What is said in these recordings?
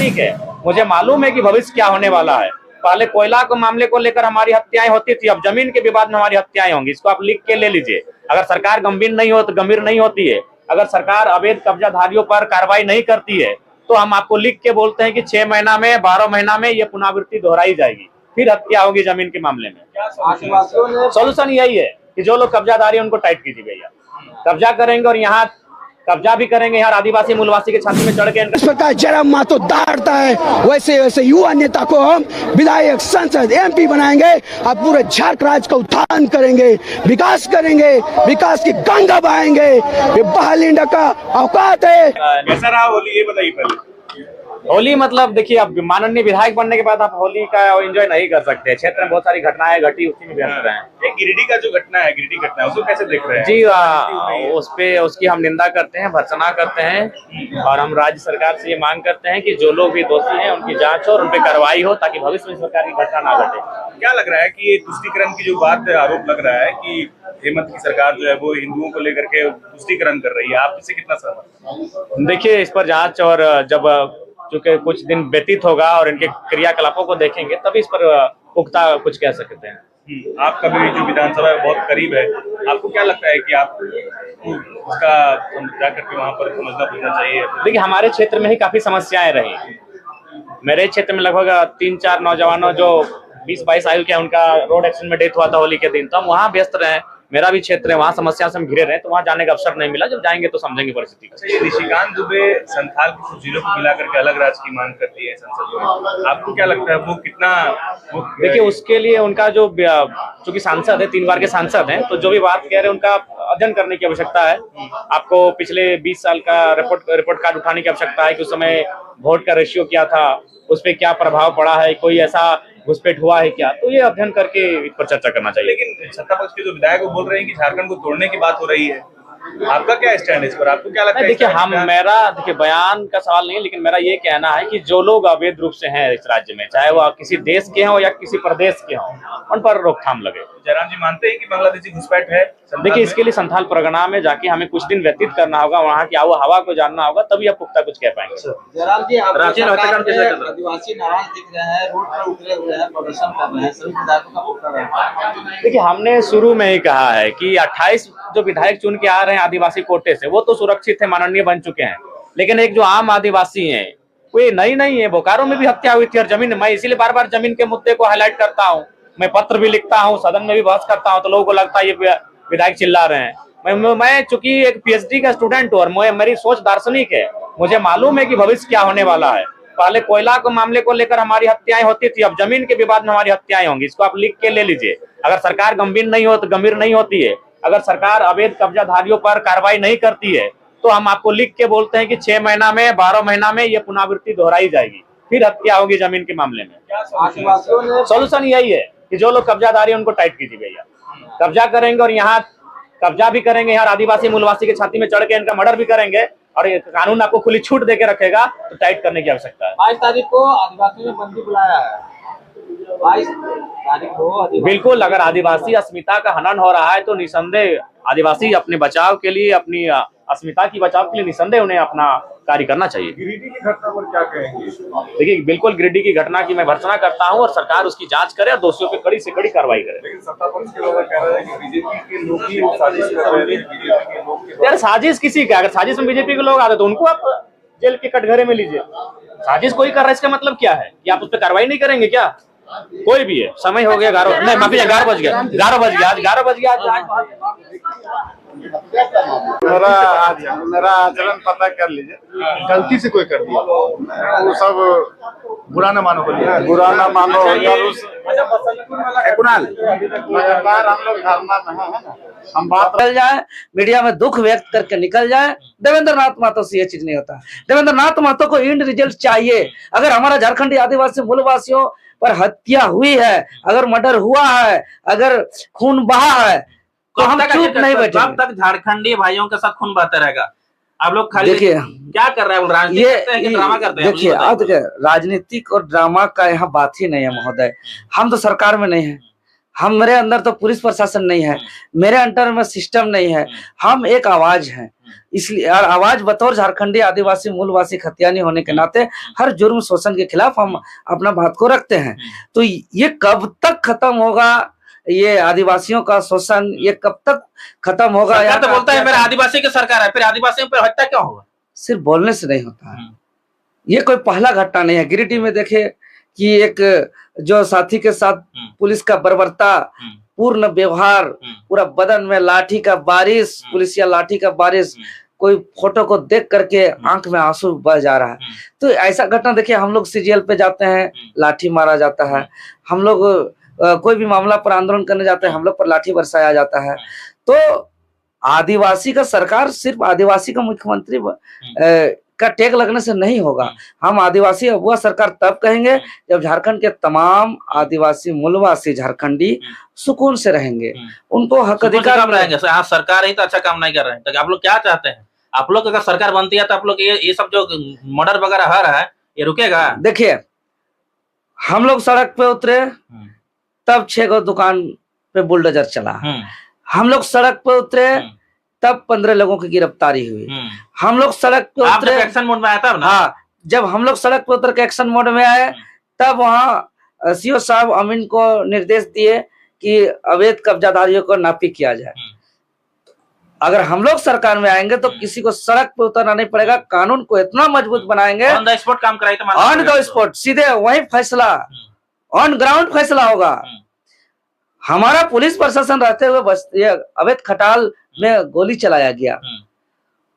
दार्शनिक है, मुझे मालूम है कि भविष्य क्या होने वाला है। पहले कोयला के मामले को लेकर हमारी हत्याएं होती थी, अब जमीन के विवाद में हमारी हत्याएं होंगी। इसको आप लिख के ले लीजिए। अगर सरकार गंभीर नहीं होती है, अगर सरकार अवैध कब्जाधारियों पर कार्रवाई नहीं करती है, तो हम आपको लिख के बोलते हैं कि 6 महीना में 12 महीना में ये पुनरावृत्ति दोहराई जाएगी, फिर हत्या होगी जमीन के मामले में। सोल्यूशन यही है कि जो लोग कब्जाधारी उनको टाइट कीजिए भैया, कब्जा करेंगे और यहाँ कब्जा भी करेंगे, यार आदिवासी मूलवासी के छाती में चढ़ के इस प्रकार जरा मातो दाढ़ता है, वैसे वैसे युवा नेता को हम विधायक, सांसद, MP बनाएंगे और पूरे झारखंड राज्य का उत्थान करेंगे, विकास करेंगे, विकास की गंगा बहाएंगे। ये बहालिंडा का औकात है। कैसा रहा होली, ये बताइए पहले। होली मतलब देखिए, अब माननीय विधायक बनने के बाद आप होली का एंजॉय नहीं कर सकते। क्षेत्र में बहुत सारी घटनाएं घटी, उसी में व्यस्त रहे। गिरिडीह का जो घटना है, उसको कैसे देख रहे हैं? जी, उसकी हम निंदा करते हैं, भर्त्सना करते हैं, और हम राज्य सरकार से ये मांग करते हैं कि जो लोग भी दोषी हैं उनकी जांच हो और उन पर कार्रवाई हो, ताकि भविष्य में सरकार की घटना ना घटे। क्या लग रहा है कि ये तुष्टीकरण की जो बात आरोप लग रहा है कि हेमंत की सरकार जो है वो हिंदुओं को लेकर के तुष्टीकरण कर रही है, आप इससे कितना सहमत? देखिए, इस पर जांच और जब चूंकि कुछ दिन व्यतीत होगा और इनके क्रियाकलापों को देखेंगे, तभी इस पर पुख्ता कुछ कह सकते हैं। आपका भी जो विधानसभा बहुत करीब है, आपको क्या लगता है कि आप उसका जाकर के वहां पर समझना पूछना चाहिए? देखिए, हमारे क्षेत्र में ही काफी समस्याएं रही। मेरे क्षेत्र में लगभग 3-4 नौजवानों जो 20-22 आयु के हैं, उनका रोड एक्सीडेंट में डेथ हुआ था होली के दिन, तो हम वहाँ व्यस्त रहे। मेरा भी क्षेत्र है, वहाँ समस्या से हम घिरे रहे, तो वहाँ जाने का अवसर नहीं मिला। जब जाएंगे तो समझेंगे परिस्थिति को। निशिकांत दुबे संथाल के कुछ जिलों को मिलाकर के अलग राज्य की मांग करती है संसद में, आपको क्या लगता है वो कितना? देखिए, उसके लिए उनका जो, चूंकि सांसद है, 3 बार के सांसद हैं, तो जो भी बात कह रहे हैं उनका अध्ययन करने की आवश्यकता है। आपको पिछले 20 साल का रिपोर्ट कार्ड उठाने की आवश्यकता है कि उस समय वोट का रेशियो क्या था, उस पर क्या प्रभाव पड़ा है, कोई ऐसा घुसपैठ हुआ है क्या, तो ये अध्ययन करके इस पर चर्चा करना चाहिए। लेकिन सत्ता पक्ष के जो विधायक वो बोल रहे हैं कि झारखंड को तोड़ने की बात हो रही है, आपका क्या स्टैंड है इस पर? आपको क्या लगता है? देखिए, बयान का सवाल नहीं है, लेकिन मेरा ये कहना है कि जो लोग अवैध रूप से हैं इस राज्य में, चाहे वो किसी देश के हों या किसी प्रदेश के हों, उन पर रोकथाम लगे। जयराम जी मानते हैं कि बांग्लादेशी घुसपैठ है? देखिए, इसके लिए संथाल परगना में जाके हमें कुछ दिन व्यतीत करना होगा, वहाँ की आबो हवा को जानना होगा, तभी आप पुख्ता कुछ कह पाएंगे। जयराम जी, आदिवासी नाराज दिख रहे हैं, रोड पर उतरे हुए हैं, प्रदर्शन कर रहे हैं, सभी विधायकों का पुख्ता है। देखिए, हमने शुरू में ही कहा है कि 28 जो विधायक चुन के आ रहे हैं आदिवासी कोटे से, वो तो सुरक्षित है, माननीय बन चुके हैं, लेकिन एक जो आम आदिवासी हैं कोई नहीं है। बोकारो में भी हत्या हुई थी और जमीन, मैं इसीलिए बार बार जमीन के मुद्दे को हाईलाइट करता हूँ। मैं पत्र भी लिखता हूँ, सदन में भी बहस करता हूँ, तो लोगों को लगता है ये विधायक चिल्ला रहे हैं। मैं चूंकि एक PhD का स्टूडेंट हूँ और मेरी सोच दार्शनिक है, मुझे मालूम है कि भविष्य क्या होने वाला है। पहले कोयला के मामले को लेकर हमारी हत्याएं होती थी, अब जमीन के विवाद में हमारी हत्याएं होंगी। इसको आप लिख के ले लीजिए। अगर सरकार गंभीर नहीं होती है, अगर सरकार अवैध कब्जाधारियों पर कार्रवाई नहीं करती है, तो हम आपको लिख के बोलते हैं कि 6 महीना में 12 महीना में ये पुनरावृत्ति दोहराई जाएगी, फिर हत्या होगी जमीन के मामले में। सोल्यूशन यही है कि जो लोग कब्जाधारी हैं उनको टाइट कीजिए भैया, कब्जा करेंगे और यहाँ कब्जा भी करेंगे, यार आदिवासी मूलवासी के छाती में चढ़ के इनका मर्डर भी करेंगे, और कानून आपको खुली छूट देके रखेगा, तो टाइट करने की आवश्यकता है। 22 तारीख को आदिवासी में बंदी बुलाया है। 22 तारीख को बिल्कुल, अगर आदिवासी अस्मिता का हनन हो रहा है तो निसंदेह आदिवासी अपने बचाव के लिए, अपनी अस्मिता की बचाव के लिए निसंदेह उन्हें अपना कार्य करना चाहिए। गिरिडीह की घटना पर क्या कहेंगे? देखिए, बिल्कुल गिरिडीह की घटना की मैं भर्त्सना करता हूं और सरकार उसकी जांच करे और दोषियों पे कड़ी से कड़ी कार्रवाई करे। लेकिन सत्ता पक्ष के लोग कह रहे हैं कि बीजेपी के लोग ही साजिश कर रहे हैं। यार, साजिश किसी का? अगर साजिश में बीजेपी के लोग आते तो उनको आप जेल के कटघरे में लीजिए। साजिश कोई कर रहा है, इसका मतलब क्या है कि आप उस पर कार्रवाई नहीं करेंगे क्या? कोई भी है। समय हो गया 11 नहीं, माफी, 11 बज गया, 11 बज गया, आज 11 बज गया। मेरा आचरण पता कर लीजिए, गलती से कोई कर दिया वो सब बुरा न मानो, बुरा न मानो। कुणाल, लगातार हम लोग धरना में है, हम बात निकल जाए, मीडिया में दुख व्यक्त करके निकल जाए। देवेंद्र नाथ महतो से ये चीज नहीं होता। देवेंद्र नाथ महतो को इंड रिजल्ट चाहिए। अगर हमारा झारखंडी आदिवासी मूलवासियों पर हत्या हुई है, अगर मर्डर हुआ है, अगर खून बहा है, तो हम चुप नहीं बैठे। जब तक झारखंडी भाइयों के साथ खून बहता रहेगा, आप लोग खाली देखिए क्या कर रहे हैं, राजनीति करते हैं कि ड्रामा करते हैं? देखिए, अब राजनीतिक और ड्रामा का यहाँ बात ही नहीं है महोदय। हम तो सरकार में नहीं है, मेरे अंदर तो पुलिस प्रशासन नहीं है, मेरे अंडर में सिस्टम नहीं है। हम एक आवाज हैं। इसलिए और आवाज बतौर झारखंडी आदिवासी मूलवासी खतियानी होने के नाते हर जुर्म शोषण के खिलाफ हम अपना बात को रखते हैं। तो ये कब तक खत्म होगा, ये आदिवासियों का शोषण ये कब तक खत्म होगा? सरकार तो बोलता है मेरा आदिवासी की सरकार है, फिर आदिवासियों पर हत्या क्यों होगा? सिर्फ बोलने से नहीं होता है। ये कोई पहला घटना नहीं है। गिरिडीह में देखे कि एक जो साथी के साथ पुलिस का बर्बरता, पूर्ण व्यवहार, पूरा बदन में लाठी का बारिश, पुलिसिया लाठी का बारिश, कोई फोटो को देख करके आंख में आंसू बह जा रहा है। तो ऐसा घटना देखिए, हम लोग सीजीएल पे जाते हैं, लाठी मारा जाता है। हम लोग कोई भी मामला पर आंदोलन करने जाते हैं, हम लोग पर लाठी बरसाया जाता है। तो आदिवासी का सरकार सिर्फ आदिवासी का मुख्यमंत्री का टैग लगने से नहीं होगा। हम आदिवासी अगुआ सरकार तब कहेंगे जब झारखंड के तमाम आदिवासी मूलवासी झारखंडी सुकून से रहेंगे, उनको हक अधिकार रहेंगे। सरकार ही तो अच्छा काम नहीं कर रहे हैं, तो आप लोग क्या चाहते हैं? आप लोग अगर सरकार बनती है तो आप लोग ये सब जो मर्डर वगैरह हो रहा है ये रुकेगा? देखिए, हम लोग सड़क पे उतरे तब 6 गो दुकान पे बुलडोजर चला। हम लोग सड़क पे उतरे तब 15 लोगों की गिरफ्तारी हुई। हम लोग सड़क पे उतरे, एक्शन मोड में आया तब ना? हाँ, जब हम लोग सड़क पे उतर के एक्शन मोड में आए तब वहाँ सीओ साहब अमीन को निर्देश दिए कि अवैध कब्जाधारियों को नापी किया जाए। अगर हम लोग सरकार में आएंगे तो किसी को सड़क पे उतरना नहीं पड़ेगा, कानून को इतना मजबूत बनाएंगे, ऑन द स्पॉट काम कराई, ऑन द स्पॉट सीधे वही फैसला, ऑन ग्राउंड फैसला होगा। हमारा पुलिस प्रशासन रहते हुए बस ये अवैध खटाल में गोली चलाया गया,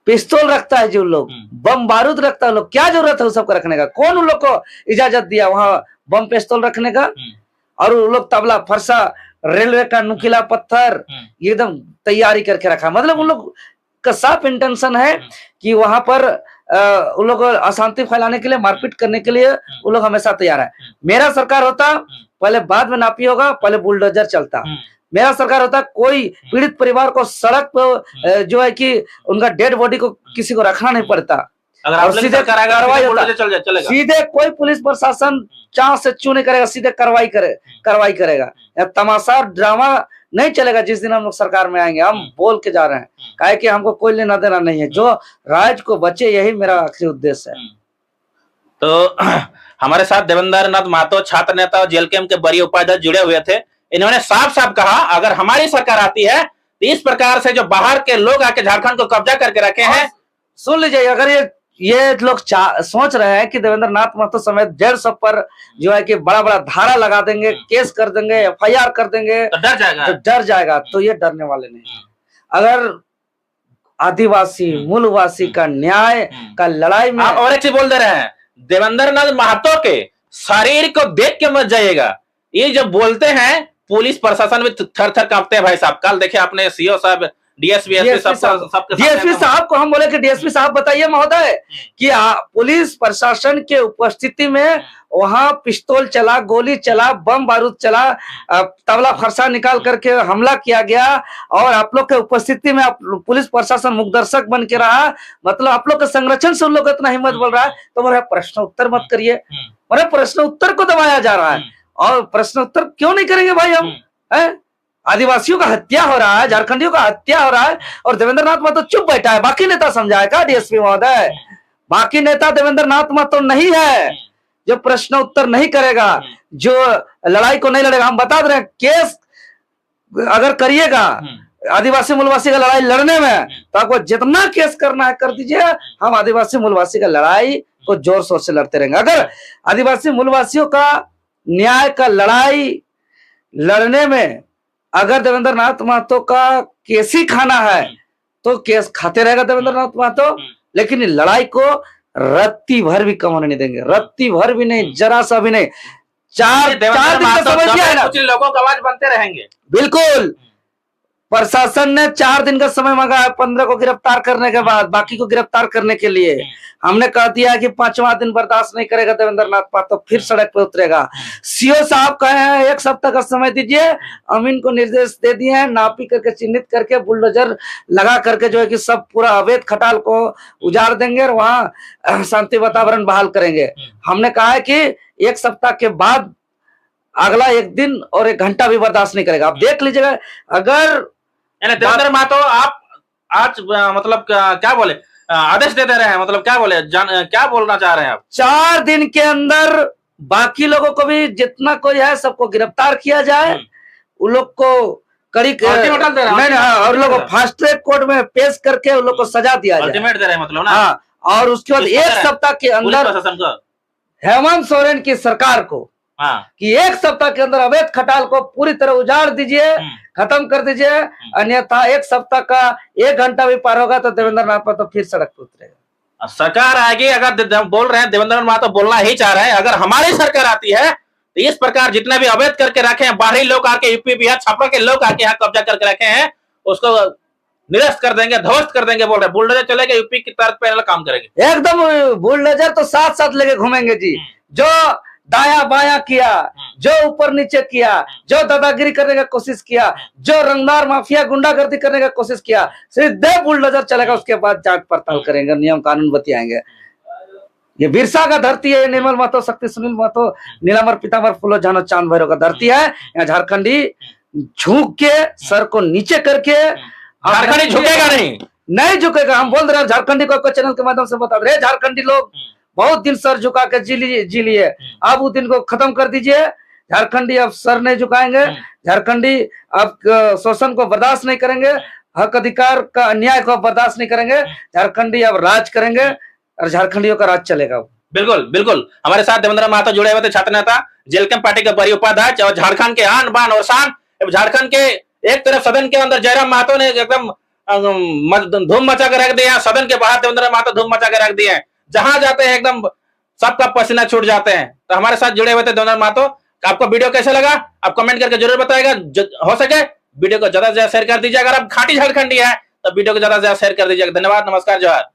पिस्तौल रखता है जो लोग, बम बारूद रखता है लोग, क्या जरूरत है उस सबको रखने का? कौन उन लोग को इजाजत दिया वहां बम पिस्तौल रखने का? और उन लोग तबला फरसा, रेलवे का नुकीला पत्थर एकदम तैयारी करके रखा। मतलब उन लोग का साफ इंटेंशन है कि वहां पर उन लोग अशांति फैलाने के लिए, मारपीट करने के लिए उन लोग हमेशा तैयार है। मेरा सरकार होता पहले बाद में नापी होगा, पहले बुलडोजर चलता। मेरा सरकार होता कोई पीड़ित परिवार को सड़क पर जो है कि उनका डेड बॉडी को किसी को रखना नहीं पड़ता। अगर सीधे कार्रवाई होता, सीधे कोई पुलिस प्रशासन चाह से चू नहीं करेगा, सीधे कार्रवाई करेगा। तमाशा ड्रामा नहीं चलेगा जिस दिन हम लोग सरकार में आएंगे। हम बोल के जा रहे हैं, काहे कि हमको कोई लेना देना नहीं है, जो राज्य को बचे यही मेरा आखिरी उद्देश्य है। तो हमारे साथ देवेंद्र नाथ महतो, छात्र नेता और जेल कैंप के बड़ी उपाध्यक्ष जुड़े हुए थे। इन्होंने साफ साफ कहा अगर हमारी सरकार आती है तो इस प्रकार से जो बाहर के लोग आके झारखंड को कब्जा करके रखे हैं, सुन लीजिए, अगर ये लोग सोच रहे हैं कि देवेंद्र नाथ महतो समेत 150 पर जो है कि बड़ा बड़ा धारा लगा देंगे, केस कर देंगे, FIR कर देंगे तो डर जाएगा। तो ये डरने वाले नहीं। अगर आदिवासी मूलवासी का न्याय का लड़ाई में, आप और एक चीज बोल दे रहे हैं, देवेंद्र नाथ महतो के शरीर को देख के मत जाइएगा। ये जब बोलते हैं पुलिस प्रशासन में थर थर कांपते हैं भाई साहब। कल देखे आपने सीओ साहब, डीएसपी साहब को हम बोले कि डीएसपी साहब बताइए महोदय कि पुलिस प्रशासन के उपस्थिति में वहां पिस्तौल चला, गोली चला, बम बारूद चला, तबला फरसा निकाल करके हमला किया गया और आप लोग के उपस्थिति में पुलिस प्रशासन मुखदर्शक बन के रहा। मतलब आप लोग के संरक्षण से उन लोग इतना हिम्मत बोल रहा है, तो मेरा प्रश्न उत्तर मत करिए। मेरे प्रश्न उत्तर को दबाया जा रहा है, और प्रश्न उत्तर क्यों नहीं करेंगे भाई हम? आदिवासियों का हत्या हो रहा है, झारखंडियों का हत्या हो रहा है, और देवेंद्र नाथ महतो चुप बैठा है। बाकी नेता समझाएगा डीएसपी महोदय, बाकी नेता देवेंद्र नाथ महतो नहीं है जो प्रश्न उत्तर नहीं करेगा, जो लड़ाई को नहीं लड़ेगा। हम बता दे रहे हैं, केस अगर करिएगा आदिवासी मूलवासी का लड़ाई लड़ने में, तो आपको जितना केस करना है कर दीजिए। हम आदिवासी मूलवासी का लड़ाई को जोर शोर से लड़ते रहेंगे। अगर आदिवासी मूलवासियों का न्याय का लड़ाई लड़ने में अगर देवेंद्र नाथ महतो का केस ही खाना है तो केस खाते रहेगा देवेंद्र नाथ महतो, लेकिन लड़ाई को रत्ती भर भी कम होने नहीं देंगे, रत्ती भर भी नहीं, जरा सा भी नहीं। चार दिन का समय दिया है ना, कुछ लोगों का आवाज बनते रहेंगे। बिल्कुल, प्रशासन ने 4 दिन का समय मांगा है 15 को गिरफ्तार करने के बाद, बाकी को गिरफ्तार करने के लिए। हमने कह दिया कि 5वां दिन बर्दाश्त नहीं करेगा देवेंद्र नाथ महतो, फिर सड़क पे उतरेगा। सीओ साहब कहे हैं 1 सप्ताह का समय दीजिए, अमीन को निर्देश दे दिए हैं, नापी करके चिन्हित करके बुलडोजर लगा करके जो है कि सब पूरा अवैध खटाल को उजाड़ देंगे और वहां शांति वातावरण बहाल करेंगे। हमने कहा है कि 1 सप्ताह के बाद अगला 1 दिन और 1 घंटा भी बर्दाश्त नहीं करेगा। आप देख लीजिएगा, अगर देवेंद्र महतो आप आज मतलब क्या बोले आदेश दे रहे हैं, मतलब क्या बोले क्या बोलना चाह रहे हैं आप? 4 दिन के अंदर बाकी लोगों को भी जितना कोई है सबको गिरफ्तार किया जाए, उन लोग को कड़ी अल्टीमेटम दे रहे हैं, नहीं, और लोग को फास्ट ट्रैक कोर्ट में पेश करके उन लोग को सजा दिया जाए। अल्टीमेट दे रहे हैं मतलब ना। हाँ, और उसके बाद 1 सप्ताह के अंदर प्रशासन को, हेमंत सोरेन की सरकार को हाँ, कि 1 सप्ताह के अंदर अवैध खटाल को पूरी तरह उजाड़ दीजिए, खत्म कर दीजिए, अन्यथा 1 सप्ताह का 1 घंटा भी पार होगा तो देवेंद्र नाथ महतो फिर सड़क पर उतरेगा। सरकार आएगी, अगर बोल रहे हैं देवेंद्र महतो बोलना ही चाह रहे हैं, अगर हमारी सरकार आती है तो इस प्रकार जितने भी अवैध करके रखे हैं, बाहरी लोग आके यूपी बिहार छापा के लोग आके यहाँ कब्जा करके रखे हैं, उसको निरस्त कर देंगे, ध्वस्त कर देंगे। बोल रहे बुलडोजर चलेगा, यूपी की तर्ज पे काम करेंगे, एकदम बुलडोजर तो साथ साथ लेके घूमेंगे जी। जो दाया बाया किया, जो ऊपर नीचे किया, जो दादागिरी करने का कोशिश किया, जो रंगदार माफिया गुंडागर्दी करने का कोशिश किया, सीधे बुलडोजर चलेगा, उसके बाद जांच पड़ताल करेंगे, नियम कानून बतियाएंगे। ये बिरसा का धरती है, निर्मल महतो, शक्ति सुनील महतो, नीलांबर पीतांबर फूलो जानो चांद भैरव का धरती है। यहाँ झारखंडी झुक के सर को नीचे करके, झारखंडी झुकेगा नहीं झुकेगा। हम बोल रहे हैं झारखंडी को चैनल के माध्यम से बता रहे हैं, झारखंडी लोग बहुत दिन सर झुका के जी लिए, अब उस दिन को खत्म कर दीजिए। झारखंडी अब सर नहीं झुकाएंगे, झारखंडी अब शोषण को बर्दाश्त नहीं करेंगे, हक अधिकार का अन्याय को बर्दाश्त नहीं करेंगे। झारखंडी अब राज करेंगे और झारखंडियों का राज चलेगा। बिल्कुल बिल्कुल। हमारे साथ देवेंद्र महतो जुड़े हुए थे, छात्र नेता, जेलकम पार्टी के बड़ी उपाध्यक्ष और झारखंड के आन बान और शान। झारखंड के एक तरफ सदन के अंदर जयराम महतो ने एकदम धूम मचा कर रख दिया, सदन के बाहर देवेंद्र महतो धूम मचा कर रख दिए हैं। जहां जाते हैं एकदम सबका पसीना छूट जाते हैं। तो हमारे साथ जुड़े हुए थे देवेंद्र महतो। आपको वीडियो कैसा लगा आप कमेंट करके जरूर बताएगा। हो सके वीडियो को ज्यादा से ज्यादा शेयर कर दीजिए। अगर आप खाटी झारखंडी है तो वीडियो को ज्यादा से ज्यादा शेयर कर दीजिएगा। धन्यवाद, नमस्कार, जोहार।